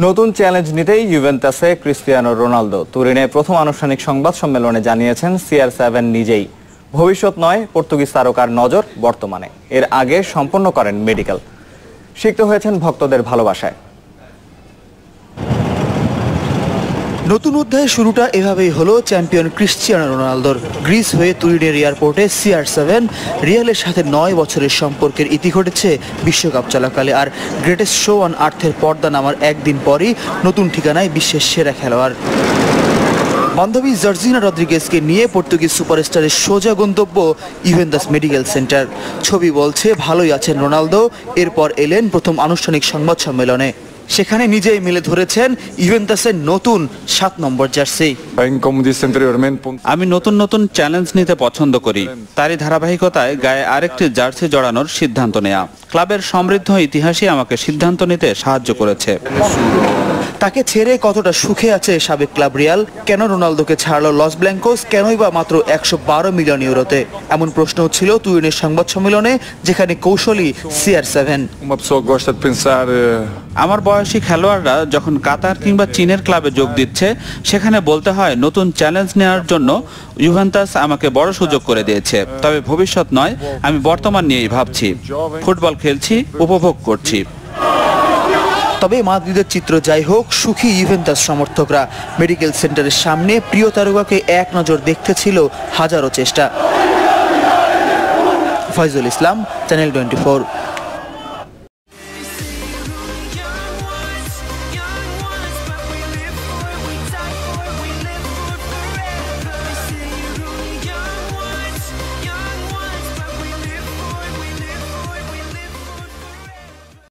নতুন চ্যালেঞ্জ নিতেই ইউভেন্টাসে Cristiano Ronaldo. তুরিনে প্রথম আনুষ্ঠানিক সংবাদ সম্মেলনে জানিয়েছেন CR7 নিজেই, ভবিষ্যৎ নয় পর্তুগিজ তারকার নজর বর্তমানে। এর আগে সম্পন্ন করেন মেডিকেল। সিক্ত হয়েছেন ভক্তদের ভালোবাসায়। নতুন অধ্যায়ের শুরুটা এভাবেই হলো চ্যাম্পিয়ন ক্রিস্টিয়ানো রোনালদোর। গ্রিস হয়ে তুরিনের এয়ারপোর্টে CR7 রিয়ালের সাথে 9 বছরের সম্পর্কের ইতি ঘটেছে বিশ্বকাপ চলাকালে। আর গ্রেটেস্ট শো অন আর্থের পর্দা নামার একদিন পরই নতুন ঠিকানায় বিশ্বের সেরা খেলোয়াড়। বান্ধবী জর্জিনা রদ্রিগেজকে নিয়ে পর্তুগিজ সুপারস্টারের সোজা গন্তব্য ইউভেন্টাস মেডিকেল সেন্টার। ছবি বলছে ভালোই আছেন রোনালদো। এরপর এলেন প্রথম আনুষ্ঠানিক সংবাদ সম্মেলনে। সেখানে নিজেই মেলে ধরেছেন ইউভেন্টাসের নতুন 7 নম্বর জার্সি। আমি নতুন চ্যালেঞ্জ নিতে পছন্দ করি, তারই ধারাবাহিকতায় গায়ে আরেকটি জার্সি জড়ানোর সিদ্ধান্ত নেয়া। ক্লাবের সমৃদ্ধ ইতিহাসই আমাকে সিদ্ধান্ত নিতে সাহায্য করেছে। তাকে ছেড়ে কতটা সুখে আছে সাবেক ক্লাব রিয়াল? কেন রোনালদোকে ছাড়লো লস ব্ল্যাঙ্কোস? কেনই বা মাত্র 112 মিলিয়ন ইউরোতে? এমন প্রশ্ন ছিল তুরিনের সংবাদ সম্মেলনে, যেখানে কৌশলী CR7। আমার বয়সী খেলোয়াড়রা যখন কাতার কিংবা চীনের ক্লাবে যোগ দিচ্ছে, সেখানে বলতে হয় নতুন চ্যালেঞ্জ নেওয়ার জন্য ইউভেন্টাস আমাকে বড় সুযোগ করে দিয়েছে। তবে ভবিষ্যৎ নয়, আমি বর্তমান নিয়েই ভাবছি। ফুটবল খেলছি, উপভোগ করছি। তবে মাদ্রিদের চিত্র যাই হোক, সুখী ইউভেন্টাস সমর্থকরা। মেডিকেল সেন্টারের সামনে প্রিয় তারকাকে এক নজর দেখতে ছিল হাজারো চেষ্টা। ফয়জুল ইসলাম, চ্যানেল 24।